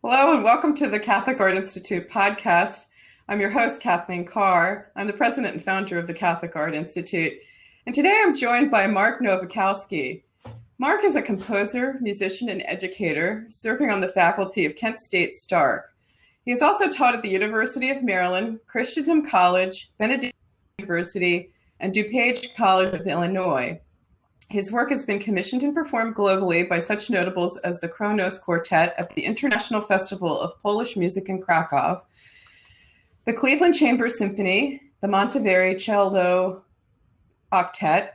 Hello and welcome to the Catholic Art Institute podcast. I'm your host, Kathleen Carr. I'm the president and founder of the Catholic Art Institute. And today I'm joined by Mark Nowakowski. Mark is a composer, musician, and educator serving on the faculty of Kent State Stark. He has also taught at the University of Maryland, Christendom College, Benedict University, and DuPage College of Illinois. His work has been commissioned and performed globally by such notables as the Kronos Quartet at the International Festival of Polish Music in Krakow, the Cleveland Chamber Symphony, the Monteverdi Cello Octet,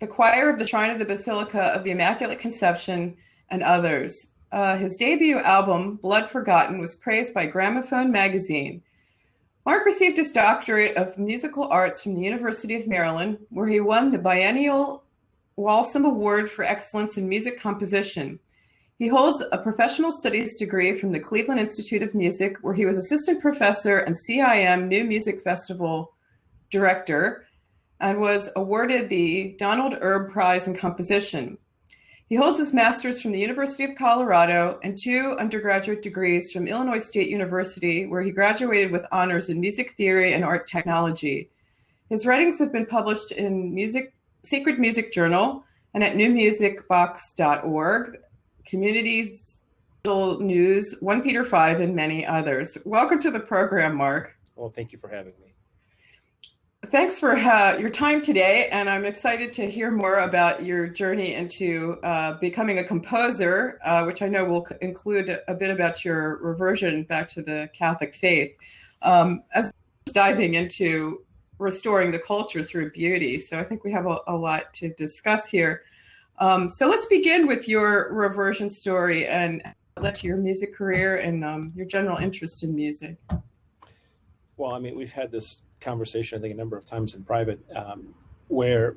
the Choir of the Shrine of the Basilica of the Immaculate Conception, and others. His debut album, Blood Forgotten, was praised by Gramophone magazine. Mark received his doctorate of musical arts from the University of Maryland, where he won the biennial Walsum Award for Excellence in Music Composition. He holds a professional studies degree from the Cleveland Institute of Music, where he was assistant professor and CIM New Music Festival director, and was awarded the Donald Erb Prize in Composition. He holds his master's from the University of Colorado and 2 undergraduate degrees from Illinois State University, where he graduated with honors in music theory and art technology. His writings have been published in Sacred Music Journal and at newmusicbox.org, Communities News, 1 Peter 5, and many others. Welcome to the program, Mark. Well, thank you for having me. Thanks for your time today, and I'm excited to hear more about your journey into becoming a composer, which I know will include a bit about your reversion back to the Catholic faith, as diving into restoring the culture through beauty. So I think we have a lot to discuss here. So let's begin with your reversion story and led to your music career and your general interest in music. Well, I mean, we've had this conversation, I think, a number of times in private, where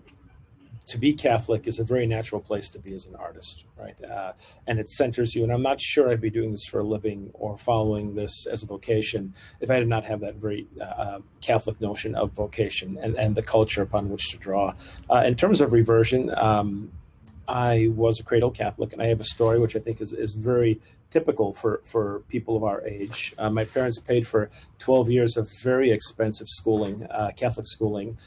to be Catholic is a very natural place to be as an artist, right? And it centers you. And I'm not sure I'd be doing this for a living or following this as a vocation if I did not have that very Catholic notion of vocation and the culture upon which to draw. In terms of reversion, I was a cradle Catholic, and I have a story which I think is very typical for people of our age. My parents paid for 12 years of very expensive schooling, Catholic schooling,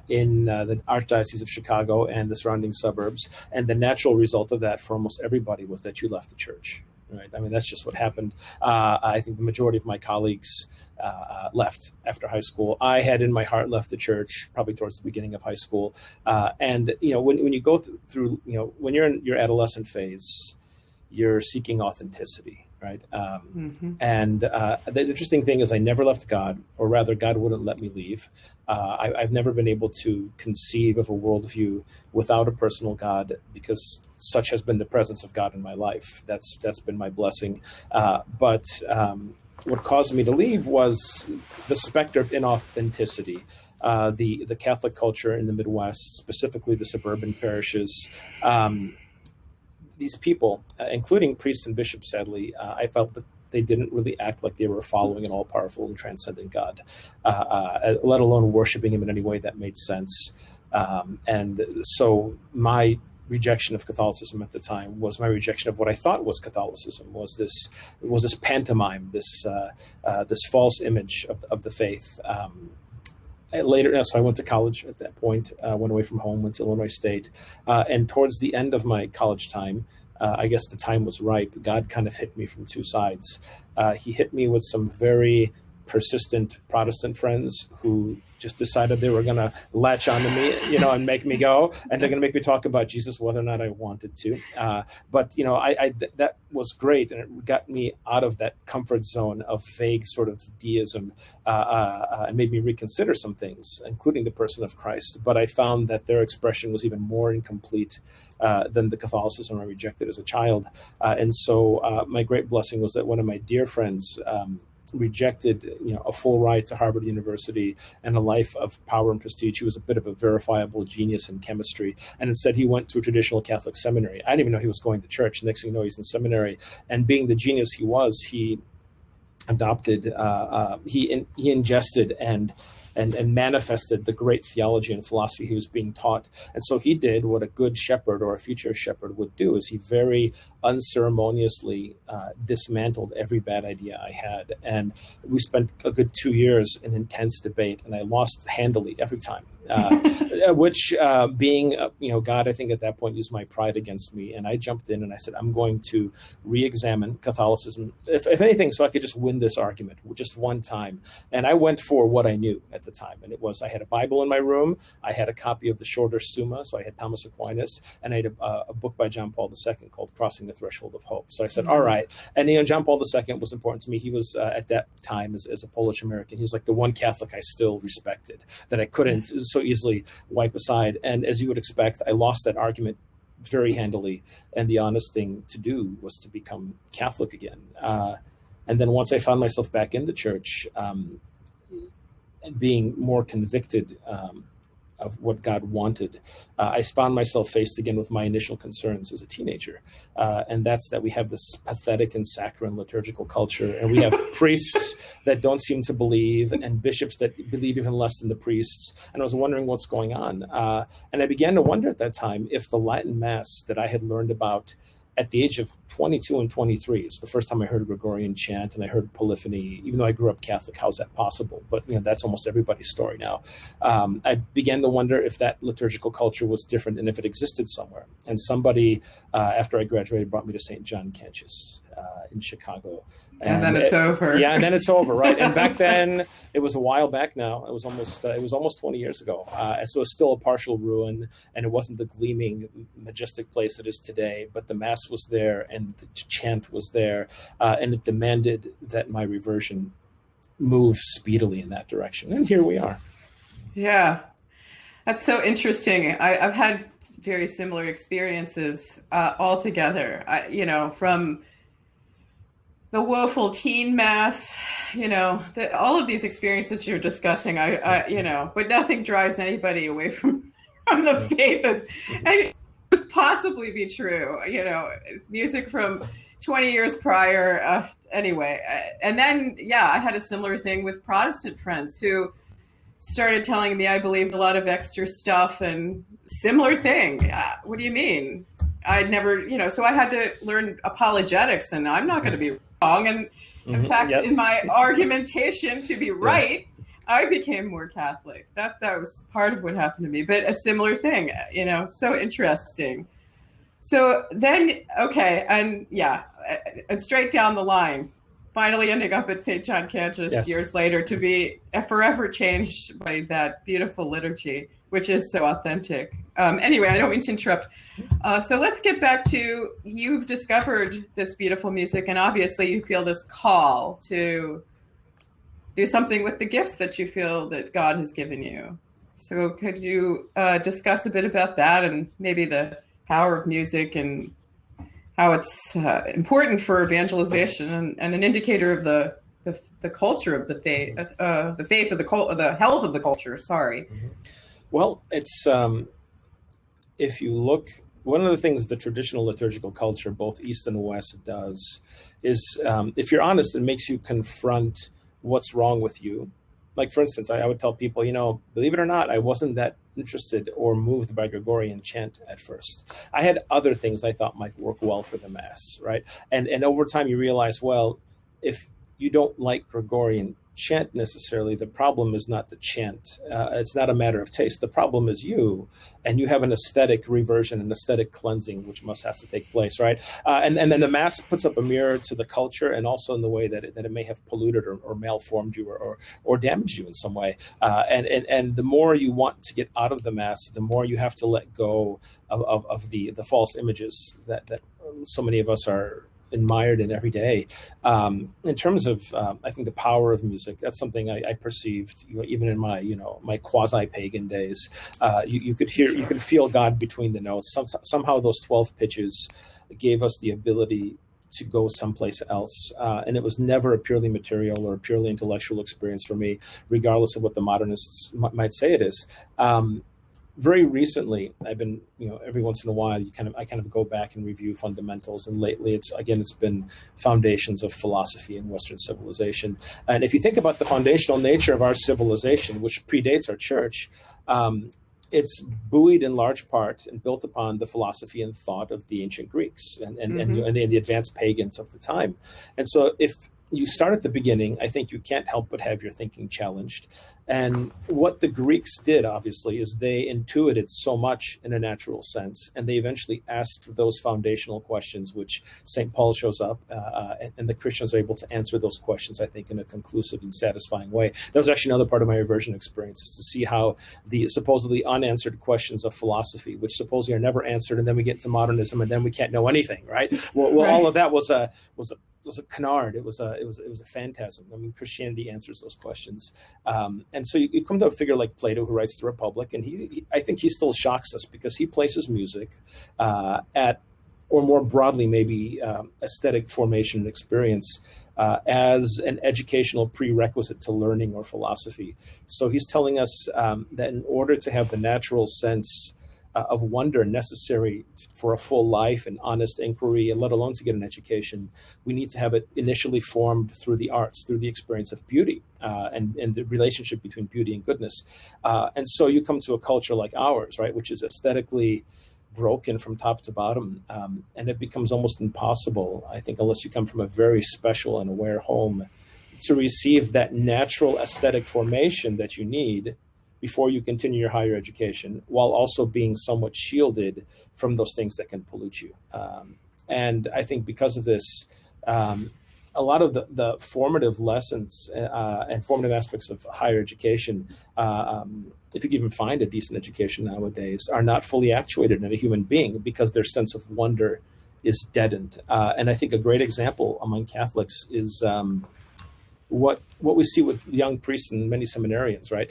in the Archdiocese of Chicago and the surrounding suburbs. And the natural result of that for almost everybody was that you left the church. Right. I mean, that's just what happened. I think the majority of my colleagues left after high school. I had in my heart left the church probably towards the beginning of high school. And, you know, when you go through, you know, when you're in your adolescent phase, you're seeking authenticity. Right. And the interesting thing is I never left God, or rather God wouldn't let me leave. I've never been able to conceive of a worldview without a personal God, because such has been the presence of God in my life. That's been my blessing. But what caused me to leave was the specter of inauthenticity. The Catholic culture in the Midwest, specifically the suburban parishes, these people, including priests and bishops, sadly, I felt that they didn't really act like they were following an all-powerful and transcendent God, let alone worshiping him in any way that made sense. And so my rejection of Catholicism at the time was my rejection of what I thought was Catholicism, was this pantomime, this false image of the faith. Later, so I went to college at that point, went away from home, went to Illinois State. And towards the end of my college time, I guess the time was ripe. God kind of hit me from 2 sides. He hit me with some very persistent Protestant friends who just decided they were going to latch onto me, you know, and make me go, and they're going to make me talk about Jesus whether or not I wanted to. But you know, that was great, and it got me out of that comfort zone of vague sort of deism, and made me reconsider some things, including the person of Christ. But I found that their expression was even more incomplete than the Catholicism I rejected as a child. And so my great blessing was that one of my dear friends rejected, you know, a full ride to Harvard University and a life of power and prestige. He was a bit of a verifiable genius in chemistry, and instead he went to a traditional Catholic seminary. I didn't even know he was going to church. Next thing you know, he's in seminary, and being the genius he was, he adopted, he ingested and and manifested the great theology and philosophy he was being taught. And so he did what a good shepherd or a future shepherd would do, is he very unceremoniously dismantled every bad idea I had. And we spent a good 2 years in intense debate, and I lost handily every time. Which being, God, I think at that point used my pride against me. And I jumped in and I said, I'm going to re-examine Catholicism, if anything, so I could just win this argument just one time. And I went for what I knew at the time. And it was, I had a Bible in my room. I had a copy of the Shorter Summa. So I had Thomas Aquinas, and I had a book by John Paul II called Crossing the Threshold of Hope. So I said, all right. And John Paul II was important to me. He was at that time as a Polish American, he was like the one Catholic I still respected, that I couldn't so easily wipe aside. And as you would expect, I lost that argument very handily. And the honest thing to do was to become Catholic again. And then once I found myself back in the church, and being more convicted of what God wanted, I found myself faced again with my initial concerns as a teenager. And that's that we have this pathetic and saccharine liturgical culture, and we have priests that don't seem to believe, and bishops that believe even less than the priests. And I was wondering what's going on. And I began to wonder at that time if the Latin Mass that I had learned about at the age of 22 and 23, it's the first time I heard Gregorian chant and I heard polyphony. Even though I grew up Catholic, how's that possible? But that's almost everybody's story now. I began to wonder if that liturgical culture was different and if it existed somewhere. And somebody, after I graduated, brought me to St. John Cantius in Chicago. And then it's over. Yeah, and then it's over, right? And back then, it was a while back now. It was almost 20 years ago. So it's still a partial ruin, and it wasn't the gleaming, majestic place it is today. But the Mass was there, and the chant was there, and it demanded that my reversion move speedily in that direction. And here we are. Yeah, that's so interesting. I've had very similar experiences altogether. From the woeful teen mass, all of these experiences you're discussing, but nothing drives anybody away from the faith. And it could possibly be true, music from 20 years prior. Anyway. And then, I had a similar thing with Protestant friends who started telling me I believed a lot of extra stuff, and similar thing. What do you mean? I'd never, so I had to learn apologetics, and I'm not going to be wrong. And in fact, in my argumentation to be right, I became more Catholic. That was part of what happened to me, but a similar thing, so interesting. So then, and straight down the line, finally ending up at St. John Cantius years later to be forever changed by that beautiful liturgy, which is so authentic. Anyway, I don't mean to interrupt. So let's get back to, you've discovered this beautiful music, and obviously you feel this call to do something with the gifts that you feel that God has given you. So could you discuss a bit about that, and maybe the power of music and how it's important for evangelization and an indicator of the culture of the faith, the health of the culture. Sorry. Mm-hmm. Well, it's if you look, one of the things the traditional liturgical culture, both East and West, does is, if you're honest, it makes you confront what's wrong with you. Like, for instance, I would tell people, believe it or not, I wasn't that interested or moved by Gregorian chant at first. I had other things I thought might work well for the Mass, right? And over time you realize, well, if you don't like Gregorian chant necessarily, the problem is not the chant. It's not a matter of taste. The problem is you, and you have an aesthetic reversion, an aesthetic cleansing, which must have to take place, right? And then the Mass puts up a mirror to the culture, and also in the way that it may have polluted or malformed you or damaged you in some way. And the more you want to get out of the Mass, the more you have to let go of the false images that so many of us are admired in every day. In terms of, I think the power of music, that's something I perceived, even in my, my quasi-pagan days. You could feel God between the notes. Somehow those 12 pitches gave us the ability to go someplace else. And it was never a purely material or a purely intellectual experience for me, regardless of what the modernists might say it is. very recently, I've been, every once in a while, I kind of go back and review fundamentals. And lately, it's been foundations of philosophy in Western civilization. And if you think about the foundational nature of our civilization, which predates our church, it's buoyed in large part and built upon the philosophy and thought of the ancient Greeks and the advanced pagans of the time. And so if you start at the beginning, I think you can't help but have your thinking challenged. And what the Greeks did, obviously, is they intuited so much in a natural sense, and they eventually asked those foundational questions, which St. Paul shows up, and the Christians are able to answer those questions, I think, in a conclusive and satisfying way. That was actually another part of my reversion experience, is to see how the supposedly unanswered questions of philosophy, which supposedly are never answered, and then we get to modernism, and then we can't know anything, right? Well, right. All of that was a canard. It was a phantasm. I mean, Christianity answers those questions, and so you come to a figure like Plato, who writes the Republic, and I think he still shocks us because he places music at, or more broadly, maybe aesthetic formation and experience as an educational prerequisite to learning or philosophy. So he's telling us that in order to have the natural sense of wonder necessary for a full life and honest inquiry, and let alone to get an education, we need to have it initially formed through the arts, through the experience of beauty and the relationship between beauty and goodness. And so you come to a culture like ours, right, which is aesthetically broken from top to bottom, and it becomes almost impossible, I think, unless you come from a very special and aware home, to receive that natural aesthetic formation that you need before you continue your higher education, while also being somewhat shielded from those things that can pollute you. And I think because of this, a lot of the formative lessons and formative aspects of higher education, if you can even find a decent education nowadays, are not fully actuated in a human being because their sense of wonder is deadened. And I think a great example among Catholics is what we see with young priests and many seminarians, right?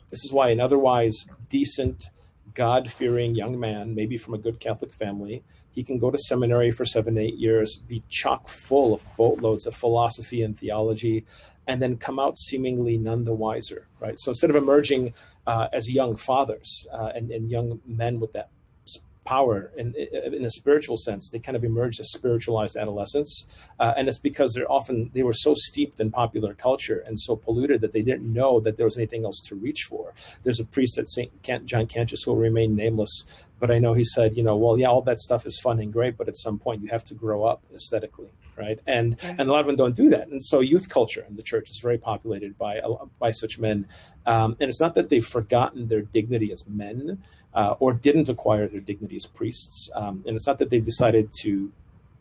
This is why an otherwise decent, God-fearing young man, maybe from a good Catholic family, he can go to seminary for 7-8 years, be chock full of boatloads of philosophy and theology, and then come out seemingly none the wiser, right? So instead of emerging as young fathers and young men with that power in a spiritual sense, they kind of emerge as spiritualized adolescents, and it's because they were so steeped in popular culture and so polluted that they didn't know that there was anything else to reach for. There's a priest at John Cantius who will remain nameless, but I know he said, well, yeah, all that stuff is fun and great, but at some point you have to grow up aesthetically, right? And a lot of them don't do that, and so youth culture in the church is very populated by such men, and it's not that they've forgotten their dignity as men, or didn't acquire their dignity as priests. And it's not that they've decided to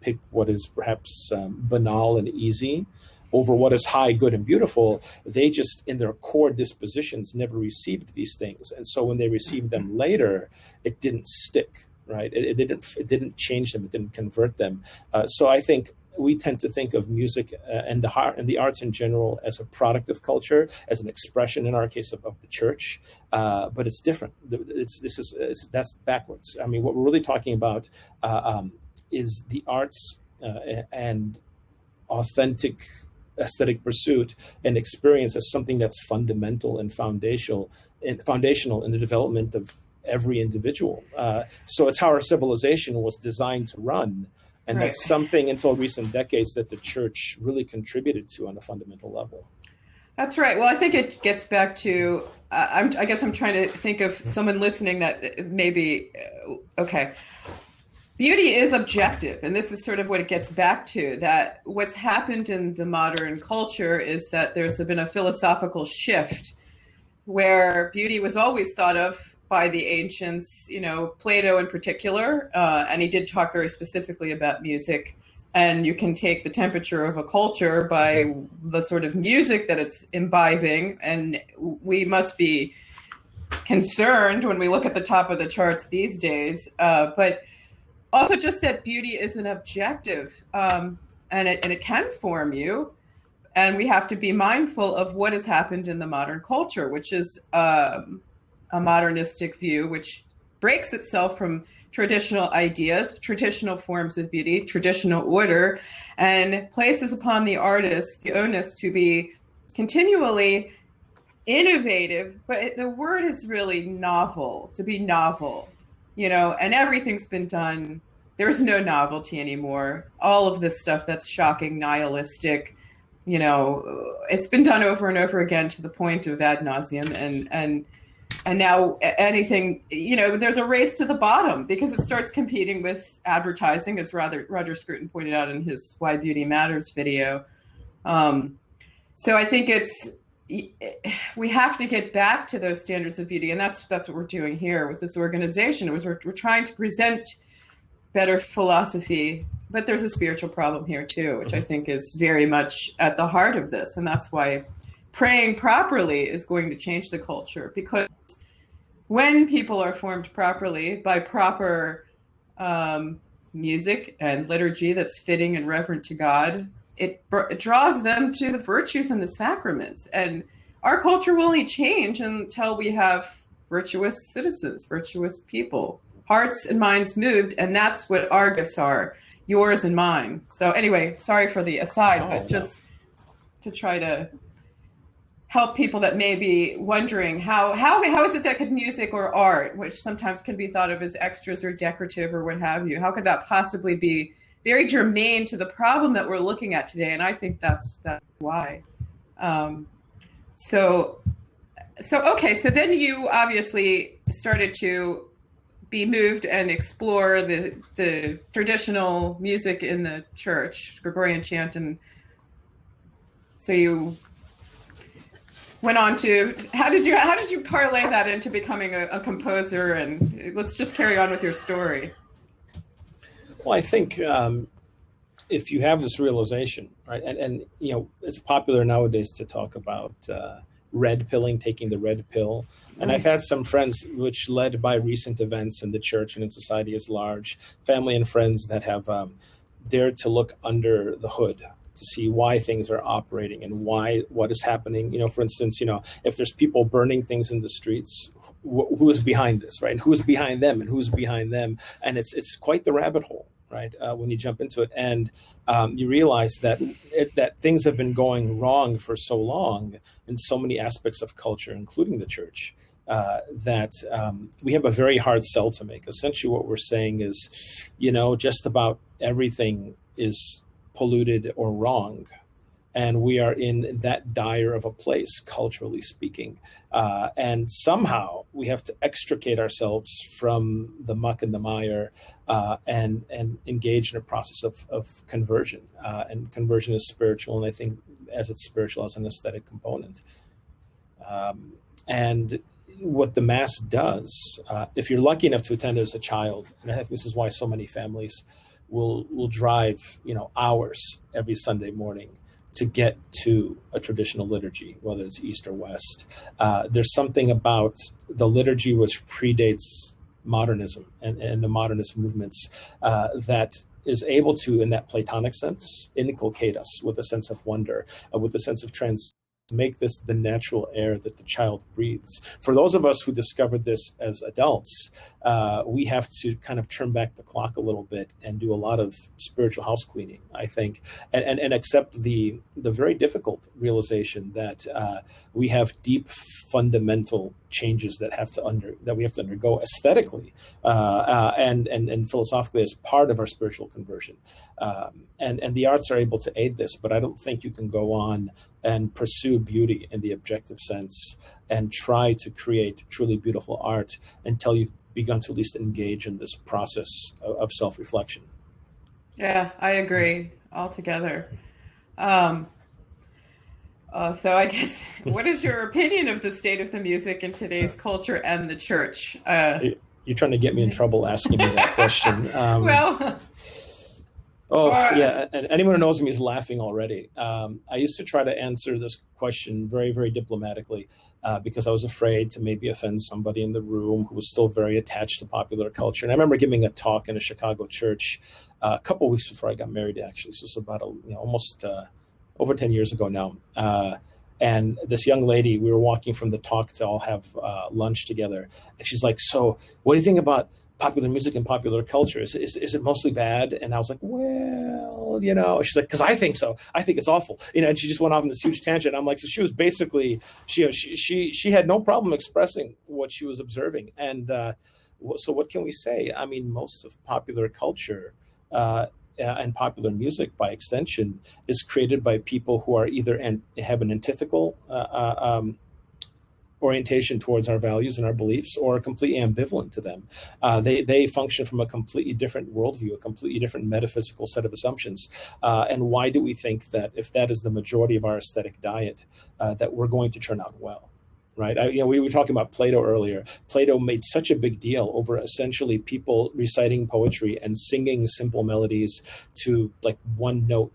pick what is perhaps banal and easy over what is high, good, and beautiful. They just, in their core dispositions, never received these things. And so when they received them later, it didn't stick, right? It didn't change them. It didn't convert them. So I think we tend to think of music and the arts in general as a product of culture, as an expression, in our case, of the church. But it's different. That's backwards. I mean, what we're really talking about is the arts and authentic aesthetic pursuit and experience as something that's fundamental and foundational in the development of every individual. So it's how our civilization was designed to run. And right. That's something until recent decades that the church really contributed to on a fundamental level. That's right. Well, I think it gets back to, I guess I'm trying to think of someone listening that maybe, okay, beauty is objective. And this is sort of what it gets back to, that what's happened in the modern culture is that there's been a philosophical shift where beauty was always thought of by the ancients, Plato in particular, and he did talk very specifically about music. And you can take the temperature of a culture by the sort of music that it's imbibing. And we must be concerned when we look at the top of the charts these days. But also just that beauty is an objective, and it can form you. And we have to be mindful of what has happened in the modern culture, which is a modernistic view, which breaks itself from traditional ideas, traditional forms of beauty, traditional order, and places upon the artist the onus to be continually innovative, but the word is really novel, to be novel, and everything's been done. There's no novelty anymore. All of this stuff that's shocking, nihilistic, it's been done over and over again to the point of ad nauseum. And now anything, there's a race to the bottom because it starts competing with advertising, as Roger Scruton pointed out in his Why Beauty Matters video. So I think we have to get back to those standards of beauty. And that's what we're doing here with this organization. We're trying to present better philosophy, but there's a spiritual problem here too, which I think is very much at the heart of this. And that's why praying properly is going to change the culture, because when people are formed properly by proper music and liturgy that's fitting and reverent to God, it draws them to the virtues and the sacraments. And our culture will only change until we have virtuous citizens, virtuous people, hearts and minds moved. And that's what our gifts are, yours and mine. So anyway, sorry for the aside, but just to try to help people that may be wondering how is it that could music or art, which sometimes can be thought of as extras or decorative or what have you, how could that possibly be very germane to the problem that we're looking at today? And I think that's why. So then you obviously started to be moved and explore the traditional music in the church, Gregorian chant, and so you went on to, how did you parlay that into becoming a composer? And let's just carry on with your story. Well, I think if you have this realization, right, and it's popular nowadays to talk about red pilling, taking the red pill. And I've had some friends, which led by recent events in the church and in society as large, family and friends that have dared to look under the hood to see why things are operating and what is happening. For instance, if there's people burning things in the streets, who is behind this, right? Who's behind them and who's behind them? And it's quite the rabbit hole, right? When you jump into it, and you realize that things have been going wrong for so long in so many aspects of culture, including the church, that we have a very hard sell to make. Essentially, what we're saying is, just about everything is polluted or wrong. And we are in that dire of a place, culturally speaking. And somehow we have to extricate ourselves from the muck and the mire and engage in a process of conversion. And conversion is spiritual, and I think as it's spiritual as an aesthetic component. And what the Mass does, if you're lucky enough to attend as a child, and I think this is why so many families will drive, hours every Sunday morning to get to a traditional liturgy, whether it's East or West. There's something about the liturgy which predates modernism and the modernist movements that is able to, in that Platonic sense, inculcate us with a sense of wonder, with a sense of make this the natural air that the child breathes. For those of us who discovered this as adults, we have to kind of turn back the clock a little bit and do a lot of spiritual house cleaning, I think, and accept the very difficult realization that we have deep fundamental changes that we have to undergo aesthetically and philosophically as part of our spiritual conversion. And the arts are able to aid this, but I don't think you can go on and pursue beauty in the objective sense and try to create truly beautiful art until you've begun to at least engage in this process of self-reflection. Yeah, I agree altogether. So I guess, what is your opinion of the state of the music in today's culture and the church? You're trying to get me in trouble asking me that question. Yeah, and anyone who knows me is laughing already. I used to try to answer this question very, very diplomatically because I was afraid to maybe offend somebody in the room who was still very attached to popular culture. And I remember giving a talk in a Chicago church a couple of weeks before I got married, actually. So it's about almost over 10 years ago now. And this young lady, we were walking from the talk to all have lunch together. And she's like, so what do you think about popular music and popular culture? Is it mostly bad? And I was like, well, well, she's like, because I think so. I think it's awful. And she just went off on this huge tangent. I'm like, so she was basically, she had no problem expressing what she was observing. And so what can we say? I mean, most of popular culture and popular music, by extension, is created by people who are either have an antithetical orientation towards our values and our beliefs, or are completely ambivalent to them. They function from a completely different worldview, a completely different metaphysical set of assumptions. And why do we think that if that is the majority of our aesthetic diet, that we're going to turn out well? Right. We were talking about Plato earlier. Plato made such a big deal over essentially people reciting poetry and singing simple melodies to like one note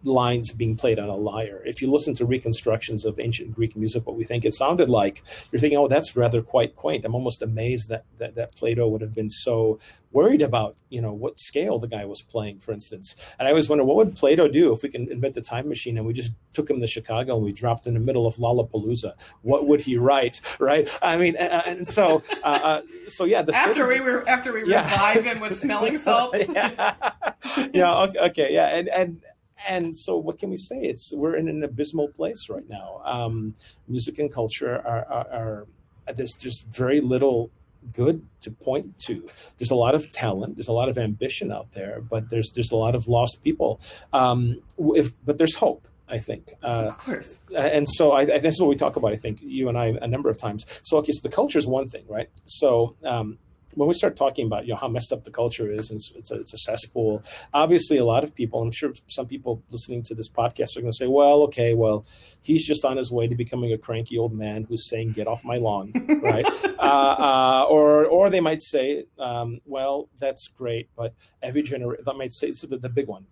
lines being played on a lyre. If you listen to reconstructions of ancient Greek music, what we think it sounded like, you're thinking, oh, that's rather quite quaint. I'm almost amazed that Plato would have been so worried about, what scale the guy was playing, for instance. And I always wonder, what would Plato do if we can invent the time machine and we just took him to Chicago and we dropped in the middle of Lollapalooza? What would he write, right? I mean, and so yeah. After we revive him with smelling salts. Okay, yeah, and so what can we say? We're in an abysmal place right now. Music and culture are there's just very little good to point to. There's a lot of talent, there's a lot of ambition out there, but there's a lot of lost people. But there's hope, I think. Of course. And so that's what we talk about, I think, you and I, a number of times. So the culture is one thing, right? So when we start talking about how messed up the culture is, and it's a cesspool, obviously a lot of people, I'm sure some people listening to this podcast are going to say, well, he's just on his way to becoming a cranky old man who's saying, get off my lawn, right? Or they might say, well, that's great, but every generation, that might say, this is the big one.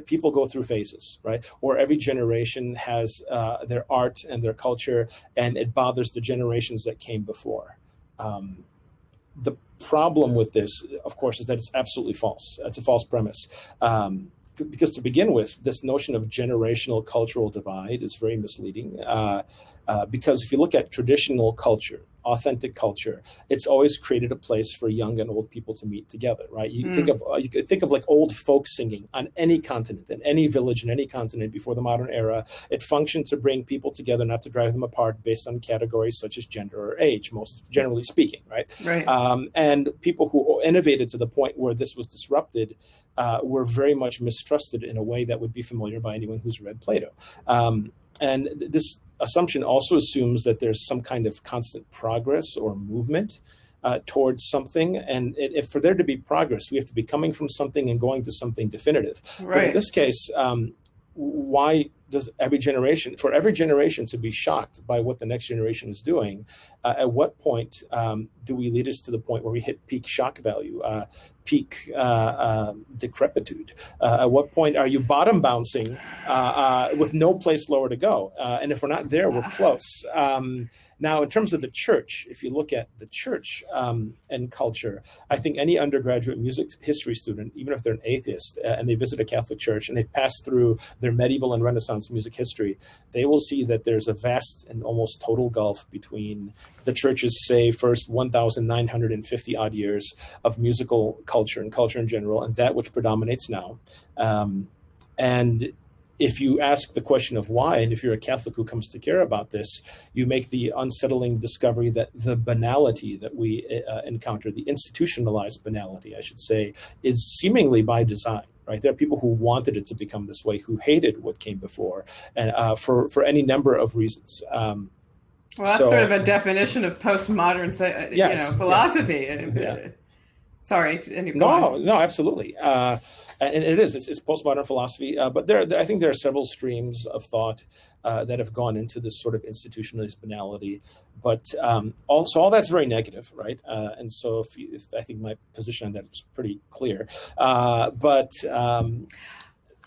People go through phases, right? Or every generation has their art and their culture, and it bothers the generations that came before. The problem with this, of course, is that it's absolutely false. It's a false premise. Because to begin with, this notion of generational cultural divide is very misleading. Because if you look at traditional culture, authentic culture, it's always created a place for young and old people to meet together, right? You could think of like old folk singing on any continent, in any village, in any continent before the modern era. It functioned to bring people together, not to drive them apart based on categories such as gender or age, most generally speaking, right? Right. And people who innovated to the point where this was disrupted were very much mistrusted in a way that would be familiar by anyone who's read Plato. And this assumption also assumes that there's some kind of constant progress or movement towards something. And if for there to be progress, we have to be coming from something and going to something definitive. Right. But in this case, why does every generation to be shocked by what the next generation is doing? At what point do we lead us to the point where we hit peak shock value, peak decrepitude? At what point are you bottom bouncing with no place lower to go? And if we're not there, we're close. Now, in terms of the church, if you look at the church and culture, I think any undergraduate music history student, even if they're an atheist and they visit a Catholic church and they've passed through their medieval and Renaissance music history, they will see that there's a vast and almost total gulf between the church's, say, first 1,950 odd years of musical culture and culture in general, and that which predominates now. And if you ask the question of why, and if you're a Catholic who comes to care about this, you make the unsettling discovery that the banality that we encounter, the institutionalized banality, I should say, is seemingly by design. Right? There are people who wanted it to become this way, who hated what came before, and for any number of reasons. Well, that's sort of a definition of postmodern philosophy. Yes. Yeah. Sorry. No, absolutely. And it is. It's postmodern philosophy. But I think there are several streams of thought that have gone into this sort of institutionalized banality. But also all that's very negative, right? And so if I think my position on that is pretty clear. But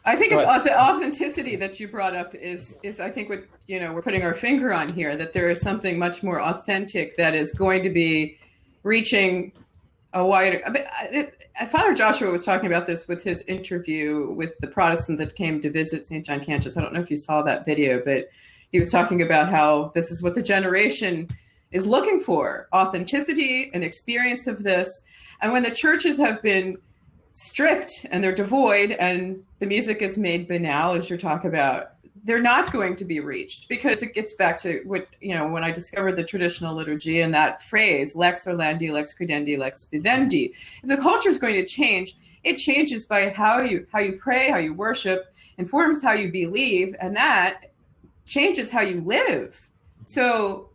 I think it's authenticity that you brought up is I think what we're putting our finger on here, that there is something much more authentic that is going to be reaching a wider. Father Joshua was talking about this with his interview with the Protestant that came to visit St. John Cantius. I don't know if you saw that video, but he was talking about how this is what the generation is looking for: authenticity, an experience of this. And when the churches have been stripped and they're devoid, and the music is made banal, as you're talking about, they're not going to be reached, because it gets back to what, when I discovered the traditional liturgy and that phrase, lex orlandi, lex credendi, lex vivendi. If the culture is going to change, it changes by how you pray, how you worship, informs how you believe, and that changes how you live. So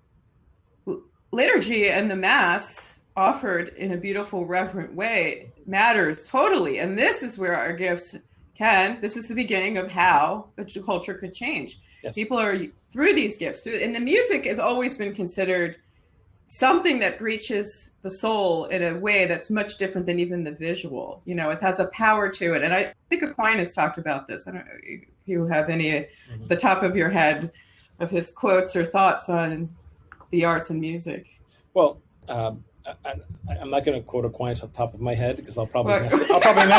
liturgy and the Mass offered in a beautiful, reverent way matters totally. And this is where our gifts this is the beginning of how the culture could change. Yes. People are through these gifts. And the music has always been considered something that reaches the soul in a way that's much different than even the visual. It has a power to it. And I think Aquinas talked about this. I don't know if you have any the top of your head of his quotes or thoughts on the arts and music. Well, I'm not going to quote Aquinas off the top of my head, because I'll probably mess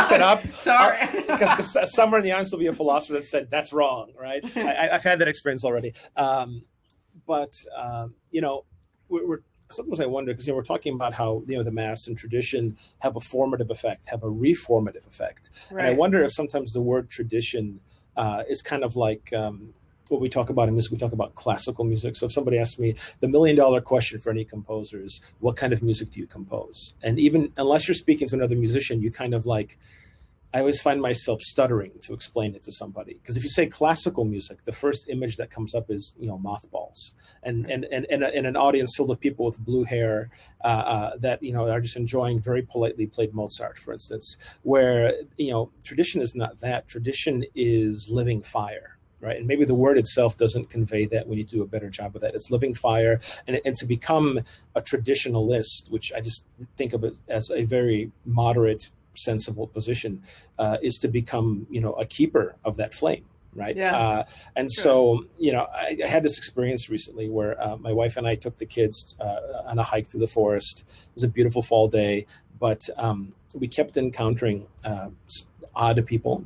it up. Sorry. Because somewhere in the audience will be a philosopher that said that's wrong, right? I've had that experience already. But we're sometimes I wonder, because we're talking about how the Mass and tradition have a formative effect, have a reformative effect. Right. And I wonder if sometimes the word tradition is kind of like what we talk about in music. We talk about classical music. So if somebody asks me, the $1 million question for any composer is, what kind of music do you compose? And even unless you're speaking to another musician, you kind of like, I always find myself stuttering to explain it to somebody. Because if you say classical music, the first image that comes up is, mothballs and an audience filled with people with blue hair that, are just enjoying very politely played Mozart, for instance, where, tradition is not that. Tradition is living fire. Right. And maybe the word itself doesn't convey that. We need to do a better job of that. It's living fire. And to become a traditionalist, which I just think of it as a very moderate, sensible position, is to become, a keeper of that flame. Right. Yeah. And sure. So, I had this experience recently where my wife and I took the kids on a hike through the forest. It was a beautiful fall day, but we kept encountering odd people.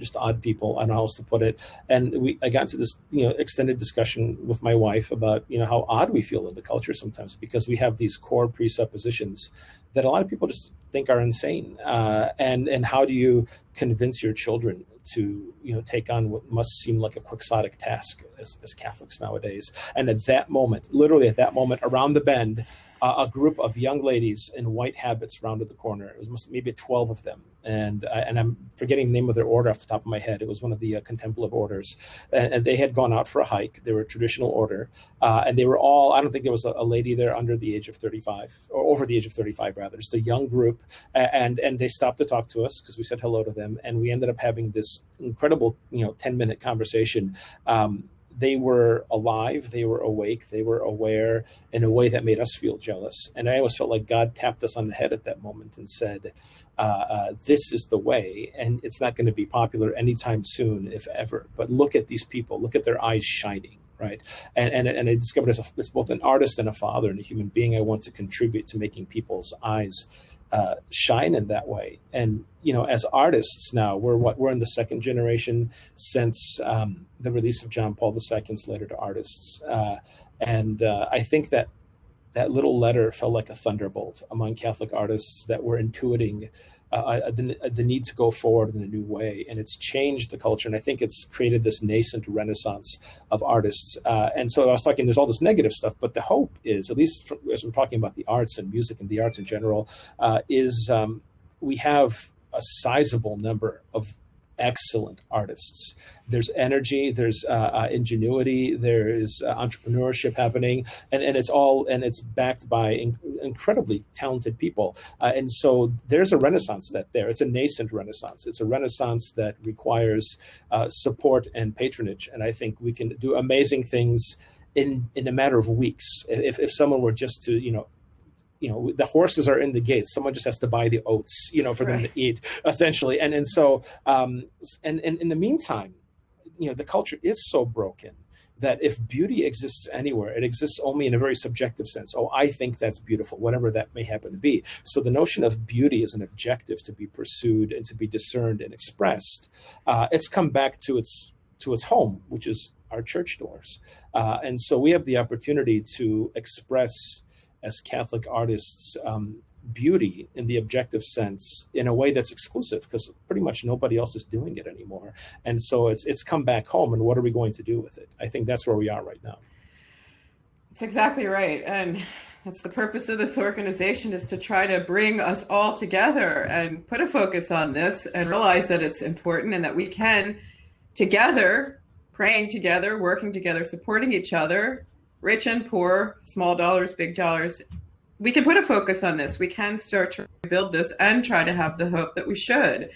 I don't know how else to put it. And I got into this, extended discussion with my wife about, how odd we feel in the culture sometimes, because we have these core presuppositions that a lot of people just think are insane. And how do you convince your children to, take on what must seem like a quixotic task as Catholics nowadays? And at that moment, literally at that moment, around the bend, a group of young ladies in white habits rounded the corner. It was maybe 12 of them. And I'm forgetting the name of their order off the top of my head. It was one of the contemplative orders. And they had gone out for a hike. They were a traditional order. And they were all, I don't think there was a lady there under the age of 35, or over the age of 35, rather. Just a young group. And they stopped to talk to us because we said hello to them. And we ended up having this incredible, 10-minute conversation. They were alive, they were awake, they were aware in a way that made us feel jealous. And I always felt like God tapped us on the head at that moment and said, this is the way, and it's not going to be popular anytime soon, if ever. But look at these people, look at their eyes shining, right? And I discovered as both an artist and a father and a human being, I want to contribute to making people's eyes shine in that way. And as artists now, we're in the second generation since the release of John Paul II's letter to artists, and I think that little letter felt like a thunderbolt among Catholic artists that were intuiting the need to go forward in a new way, and it's changed the culture. And I think it's created this nascent renaissance of artists. And so I was talking, there's all this negative stuff, but the hope is, at least as we're talking about the arts and music and the arts in general, is we have a sizable number of excellent artists. There's energy, there's ingenuity, there's entrepreneurship happening, and it's backed by incredibly talented people. And so there's a renaissance there. It's a nascent renaissance. It's a renaissance that requires support and patronage. And I think we can do amazing things in a matter of weeks. If someone were just to, the horses are in the gates. Someone just has to buy the oats, for them to eat, essentially. And so, and in the meantime, the culture is so broken that if beauty exists anywhere, it exists only in a very subjective sense. Oh, I think that's beautiful, whatever that may happen to be. So the notion of beauty as an objective to be pursued and to be discerned and expressed, it's come back to its home, which is our church doors. And so we have the opportunity to express as Catholic artists, beauty in the objective sense in a way that's exclusive, because pretty much nobody else is doing it anymore. And so it's come back home, and what are we going to do with it? I think that's where we are right now. That's exactly right. And that's the purpose of this organization, is to try to bring us all together and put a focus on this and realize that it's important, and that we can together, praying together, working together, supporting each other, rich and poor, small dollars, big dollars. We can put a focus on this. We can start to build this and try to have the hope that we should,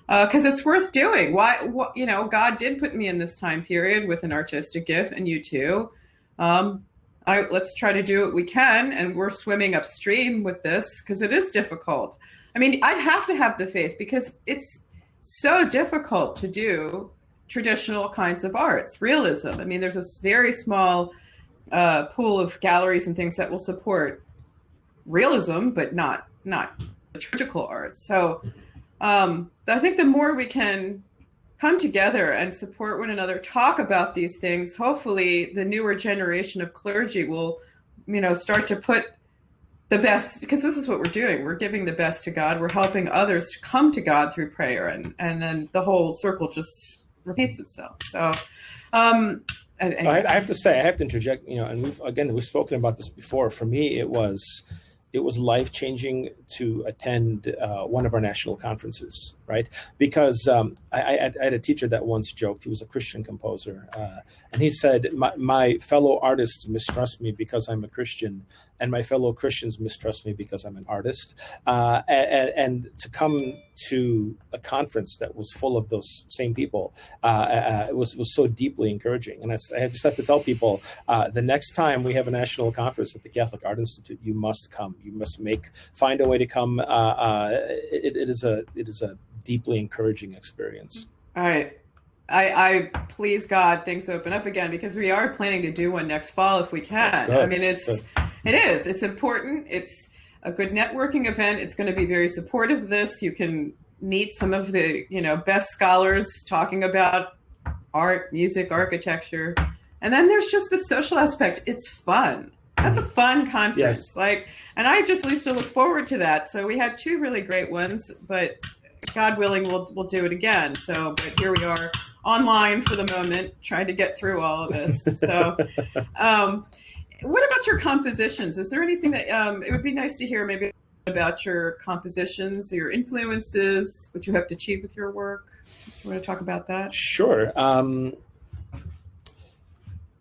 because it's worth doing. God did put me in this time period with an artistic gift, and you too. Let's try to do what we can, and we're swimming upstream with this because it is difficult. I mean, I'd have to have the faith, because it's so difficult to do traditional kinds of arts, realism. I mean, there's a very small pool of galleries and things that will support realism, but not liturgical arts. So I think the more we can come together and support one another, talk about these things, hopefully the newer generation of clergy will, start to put the best, because this is what we're doing. We're giving the best to God. We're helping others to come to God through prayer. And then the whole circle just repeats itself. So I have to say, I have to interject, and we've spoken about this before. For me, it was life-changing to attend one of our national conferences, right? Because I had a teacher that once joked, he was a Christian composer, and he said, my fellow artists mistrust me because I'm a Christian, and my fellow Christians mistrust me because I'm an artist. And to come to a conference that was full of those same people, it was so deeply encouraging. And I just have to tell people, the next time we have a national conference at the Catholic Art Institute, you must come. You must find a way to come. It is a deeply encouraging experience. All right. I please God, things open up again, because we are planning to do one next fall if we can. Good. I mean, it's important. It's a good networking event. It's going to be very supportive of this. You can meet some of the, best scholars talking about art, music, architecture. And then there's just the social aspect. It's fun. That's a fun conference. Yes. And I just used to look forward to that. So we had two really great ones, but God willing, we'll do it again. So, but here we are online for the moment, trying to get through all of this. So, what about your compositions? Is there anything that it would be nice to hear maybe about your compositions, your influences, what you have to achieve with your work? Do you want to talk about that? Sure.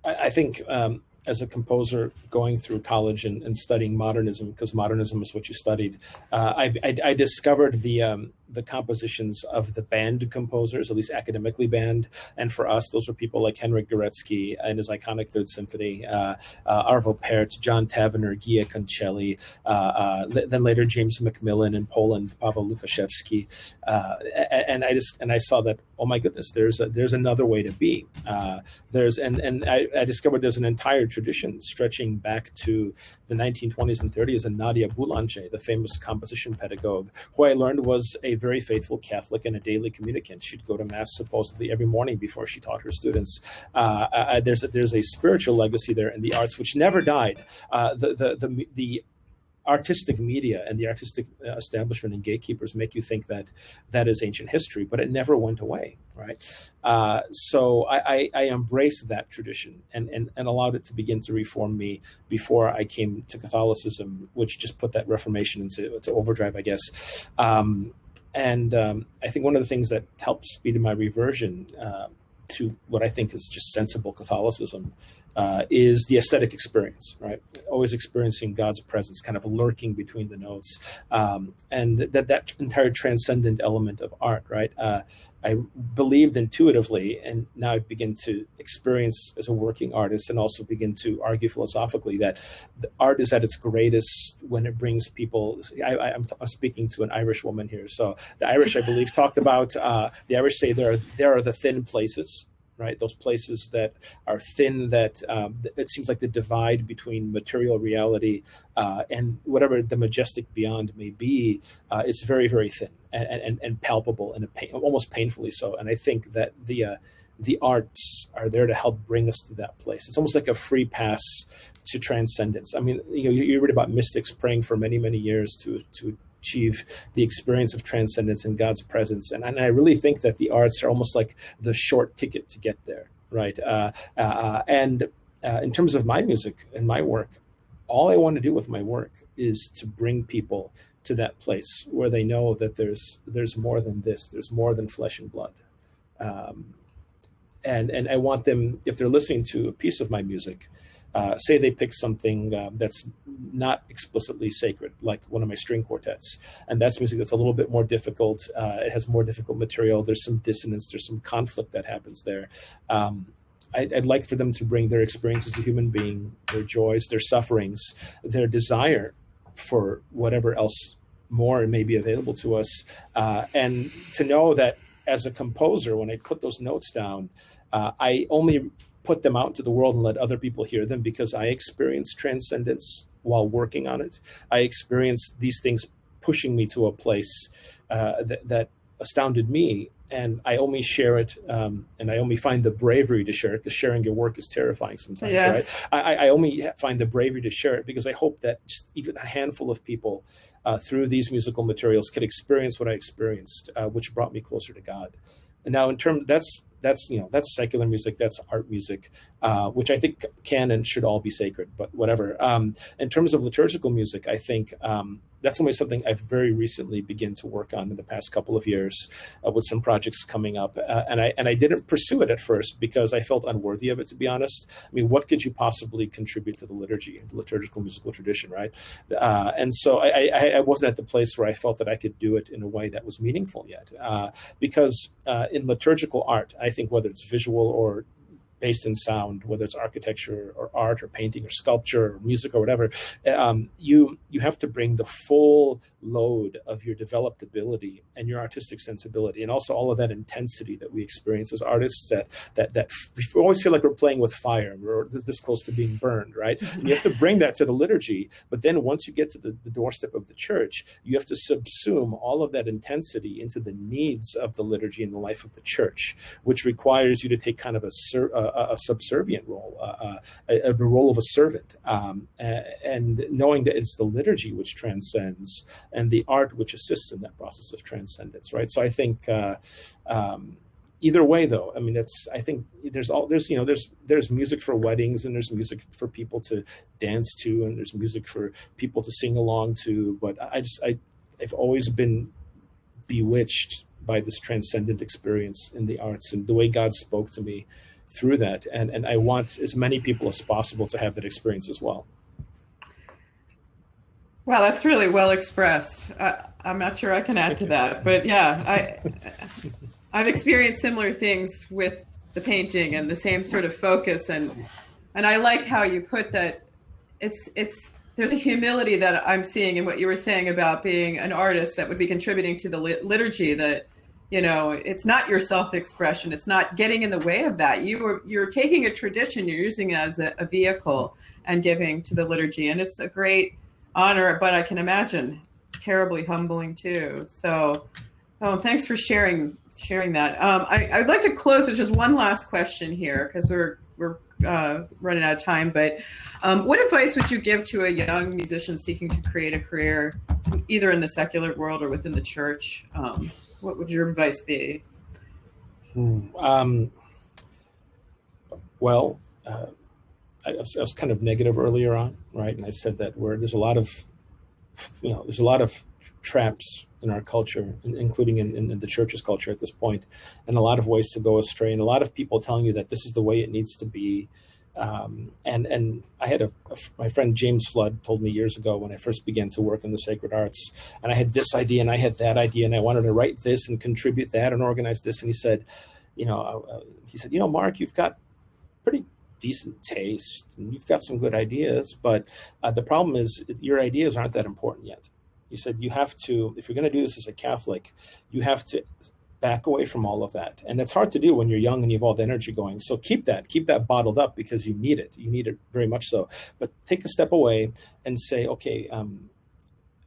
I think as a composer going through college and studying modernism, because modernism is what you studied, I discovered the compositions of the band composers, at least academically band. And for us, those were people like Henryk Górecki and his iconic Third Symphony, Arvo Pärt, John Tavener, Gia Concelli, then later James Macmillan in Poland, Paweł Lukaszewski. And I saw that, oh my goodness, there's another way to be. I discovered there's an entire tradition stretching back to the 1920s and 30s, and Nadia Boulanger, the famous composition pedagogue, who I learned was a very faithful Catholic and a daily communicant. She'd go to Mass supposedly every morning before she taught her students. There's a spiritual legacy there in the arts which never died. The artistic media and the artistic establishment and gatekeepers make you think that is ancient history, but it never went away, right? So I embraced that tradition and allowed it to begin to reform me before I came to Catholicism, which just put that Reformation into overdrive, I guess. I think one of the things that helped speed my reversion to what I think is just sensible Catholicism is the aesthetic experience, right? Always experiencing God's presence kind of lurking between the notes, and that entire transcendent element of art, right? I believed intuitively, and now I begin to experience as a working artist and also begin to argue philosophically that the art is at its greatest when it brings people. I'm speaking to an Irish woman here. So the Irish, I believe, talked about, the Irish say there are the thin places, right? Those places that are thin, that it seems like the divide between material reality and whatever the majestic beyond may be, is very, very thin and palpable and almost painfully so. And I think that the arts are there to help bring us to that place. It's almost like a free pass to transcendence. I mean, you read about mystics praying for many, many years to achieve the experience of transcendence in God's presence. And I really think that the arts are almost like the short ticket to get there, right? And in terms of my music and my work, all I want to do with my work is to bring people to that place where they know that there's more than this, there's more than flesh and blood. And I want them, if they're listening to a piece of my music, say they pick something that's not explicitly sacred, like one of my string quartets, and that's music that's a little bit more difficult. It has more difficult material. There's some dissonance. There's some conflict that happens there. I'd like for them to bring their experience as a human being, their joys, their sufferings, their desire for whatever else more may be available to us, and to know that as a composer, when I put those notes down, I only put them out into the world and let other people hear them because I experienced transcendence while working on it. I experienced these things pushing me to a place that astounded me, and I only share it, and I only find the bravery to share it, because sharing your work is terrifying sometimes, yes. right? I only find the bravery to share it because I hope that just even a handful of people through these musical materials could experience what I experienced, which brought me closer to God. And now in terms, that's secular music, that's art music, which I think can and should all be sacred, but whatever. In terms of liturgical music, I think that's only something I've very recently begun to work on in the past couple of years, with some projects coming up. And I didn't pursue it at first because I felt unworthy of it, to be honest. I mean, what could you possibly contribute to the liturgy, the liturgical musical tradition, right? And so I wasn't at the place where I felt that I could do it in a way that was meaningful yet. Because in liturgical art, I think whether it's visual or based in sound, whether it's architecture or art or painting or sculpture or music or whatever, you have to bring the full load of your developed ability and your artistic sensibility, and also all of that intensity that we experience as artists, that we always feel like we're playing with fire and we're this close to being burned, right? And you have to bring that to the liturgy. But then once you get to the doorstep of the church, you have to subsume all of that intensity into the needs of the liturgy and the life of the church, which requires you to take kind of a subservient role, a role of a servant, and knowing that it's the liturgy which transcends and the art which assists in that process of transcendence, right? So I think either way, though, I mean, I think there's music for weddings, and there's music for people to dance to, and there's music for people to sing along to. But I've always been bewitched by this transcendent experience in the arts and the way God spoke to me through that. And I want as many people as possible to have that experience as well. Wow, that's really well expressed. I'm not sure I can add to that, but yeah, I've experienced similar things with the painting and the same sort of focus. And I like how you put that there's a humility that I'm seeing in what you were saying about being an artist that would be contributing to the liturgy, that, it's not your self-expression. It's not getting in the way of that. You're taking a tradition, you're using it as a vehicle and giving to the liturgy. And it's a great honor, but I can imagine terribly humbling too. So thanks for sharing that. I'd like to close with just one last question here, because we're running out of time. But what advice would you give to a young musician seeking to create a career, either in the secular world or within the church? What would your advice be? Well, I was kind of negative earlier on, right? And I said that there's a lot of traps in our culture, including in the church's culture at this point, and a lot of ways to go astray, and a lot of people telling you that this is the way it needs to be. And I had my friend James Flood told me years ago when I first began to work in the sacred arts, and I had this idea and I had that idea, and I wanted to write this and contribute that and organize this. And he said, Mark, you've got pretty decent taste and you've got some good ideas, but the problem is your ideas aren't that important yet. He said, you have to, if you're going to do this as a Catholic, you have to back away from all of that. And it's hard to do when you're young and you have all the energy going. So keep that bottled up, because you need it very much so. But take a step away and say, okay,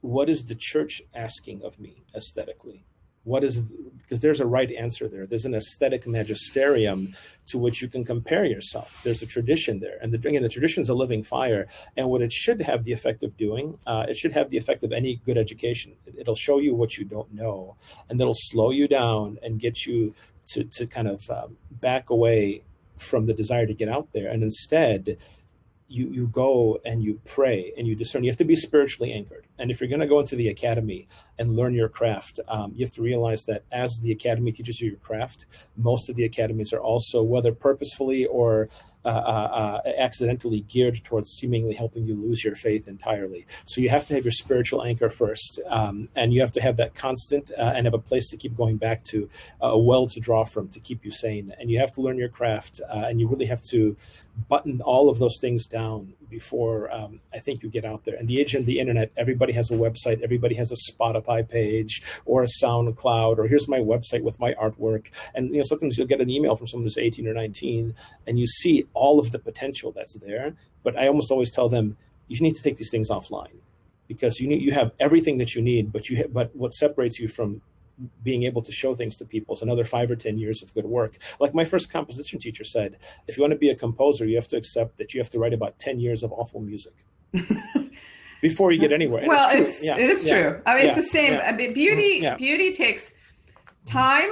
what is the church asking of me aesthetically? What is because there's a right answer there. There's an aesthetic magisterium to which you can compare yourself. There's a tradition there. And the tradition is a living fire. And what it should have the effect of doing, it should have the effect of any good education. It'll show you what you don't know, and it'll slow you down and get you to kind of back away from the desire to get out there. And instead, you go and you pray and you discern. You have to be spiritually anchored. And if you're going to go into the academy and learn your craft, you have to realize that as the academy teaches you your craft, most of the academies are also, whether purposefully or accidentally, geared towards seemingly helping you lose your faith entirely. So you have to have your spiritual anchor first, and you have to have that constant and have a place to keep going back to, a well to draw from to keep you sane. And you have to learn your craft, and you really have to button all of those things down before I think you get out there. And the age of the internet, everybody has a website, everybody has a Spotify page or a SoundCloud, or here's my website with my artwork. And sometimes you'll get an email from someone who's 18 or 19, and you see all of the potential that's there. But I almost always tell them, you need to take these things offline, because you have everything that you need, but what separates you from being able to show things to people is another 5 or 10 years of good work. Like my first composition teacher said, if you want to be a composer, you have to accept that you have to write about 10 years of awful music before you get anywhere. And well, it is true. I mean, it's the same. I mean, beauty takes time.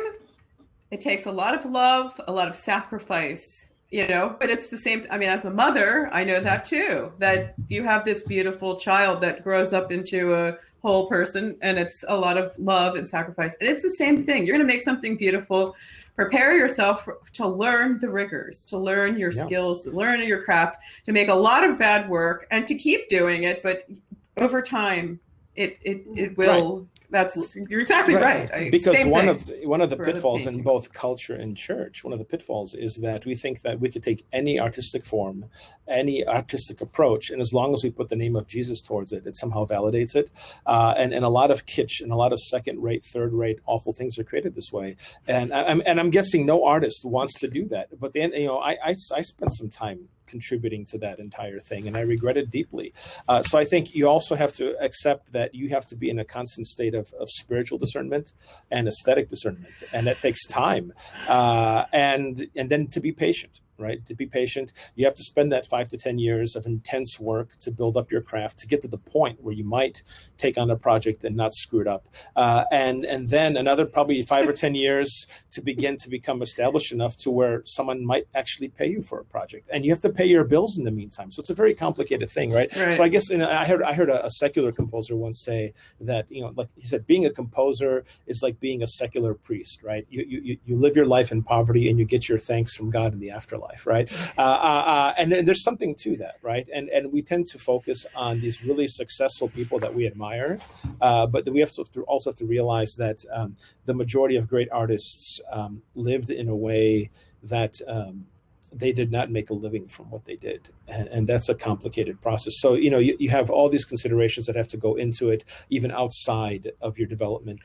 It takes a lot of love, a lot of sacrifice, but it's the same. I mean, as a mother, I know that too, that you have this beautiful child that grows up into a whole person, and it's a lot of love and sacrifice. And it's the same thing. You're going to make something beautiful. Prepare yourself to learn the rigors, to learn your skills, to learn your craft, to make a lot of bad work and to keep doing it. But over time, it will. Right. You're exactly right. Because one of the pitfalls in both culture and church, one of the pitfalls is that we think that we could take any artistic form, any artistic approach, and as long as we put the name of Jesus towards it, it somehow validates it. And a lot of kitsch and a lot of second-rate, third-rate, awful things are created this way. And I'm guessing no artist wants to do that. But then, I spent some time contributing to that entire thing, and I regret it deeply. So I think you also have to accept that you have to be in a constant state of spiritual discernment and aesthetic discernment, and that takes time. And then to be patient. Right? To be patient, you have to spend that 5 to 10 years of intense work to build up your craft, to get to the point where you might take on a project and not screw it up. And then another probably 5 or 10 years to begin to become established enough to where someone might actually pay you for a project. And you have to pay your bills in the meantime. So it's a very complicated thing, right? So I guess I heard a secular composer once say that, like he said, being a composer is like being a secular priest, right? You live your life in poverty and you get your thanks from God in the afterlife. Right. And there's something to that. Right. And we tend to focus on these really successful people that we admire. But we also have to realize that the majority of great artists lived in a way that they did not make a living from what they did. And that's a complicated process. So, you have all these considerations that have to go into it, even outside of your development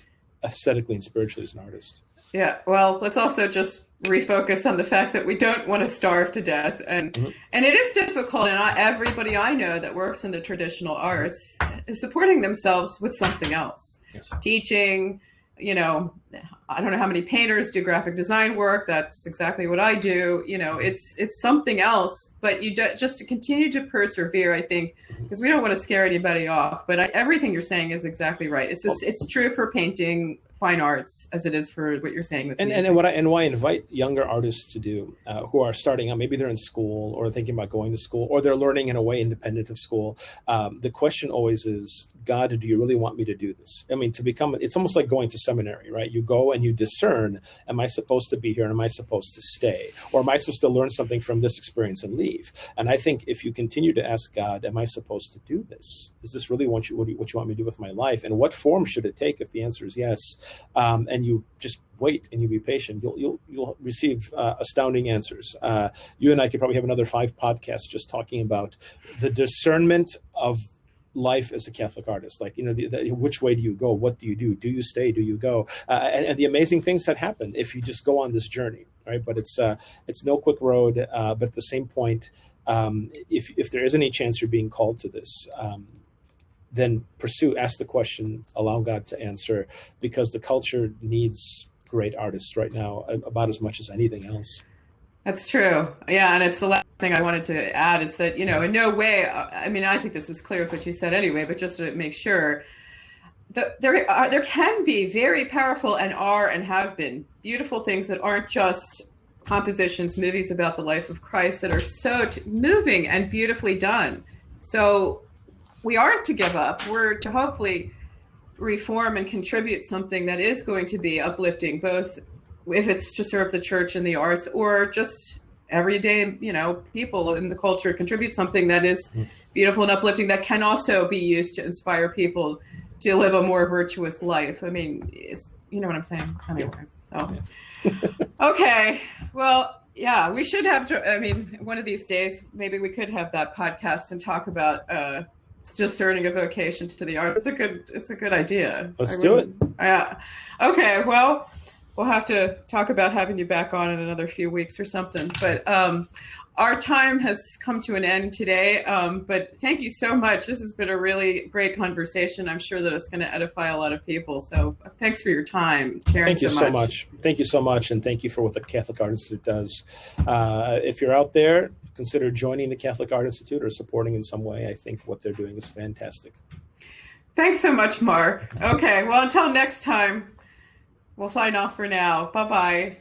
aesthetically and spiritually as an artist. Yeah, well, let's also just refocus on the fact that we don't want to starve to death. And and it is difficult. And everybody I know that works in the traditional arts is supporting themselves with something else. Yes. Teaching, I don't know how many painters do graphic design work. That's exactly what I do. It's something else. But just to continue to persevere, I think, because we don't want to scare anybody off. But everything you're saying is exactly right. It's true for painting, fine arts, as it is for what you're saying with music. And what I invite younger artists to do who are starting out, maybe they're in school or thinking about going to school, or they're learning in a way independent of school. The question always is, God, do you really want me to do this? I mean, it's almost like going to seminary, right? You go and you discern, am I supposed to be here and am I supposed to stay? Or am I supposed to learn something from this experience and leave? And I think if you continue to ask God, am I supposed to do this? Is this really what you want me to do with my life? And what form should it take? If the answer is yes, and you just wait and you be patient, you'll receive astounding answers. You and I could probably have another 5 podcasts just talking about the discernment of life as a Catholic artist. Like, which way do you go? What do you do? Do you stay? Do you go? And the amazing things that happen if you just go on this journey, right? But it's no quick road. But at the same point, if there is any chance you're being called to this, then pursue, ask the question, allow God to answer, because the culture needs great artists right now, about as much as anything else. That's true. Yeah, and it's the last thing I wanted to add is that, in no way, I mean, I think this was clear with what you said anyway, but just to make sure, there can be very powerful and are and have been beautiful things that aren't just compositions, movies about the life of Christ that are so moving and beautifully done. So we aren't to give up. We're to hopefully reform and contribute something that is going to be uplifting, both if it's to serve the church and the arts, or just everyday, people in the culture contribute something that is beautiful and uplifting that can also be used to inspire people to live a more virtuous life. I mean, it's, you know what I'm saying? Anyway, so. Okay. Well, yeah, we should have, one of these days, maybe we could have that podcast and talk about discerning a vocation to the arts. It's a good idea. Let's do it. Yeah. Okay. Well, we'll have to talk about having you back on in another few weeks or something. But our time has come to an end today. But thank you so much. This has been a really great conversation. I'm sure that it's going to edify a lot of people. So thanks for your time, Karen. Thank you so much. Thank you so much. And thank you for what the Catholic Art Institute does. If you're out there, consider joining the Catholic Art Institute or supporting in some way. I think what they're doing is fantastic. Thanks so much, Mark. Okay. Well, until next time, we'll sign off for now. Bye-bye.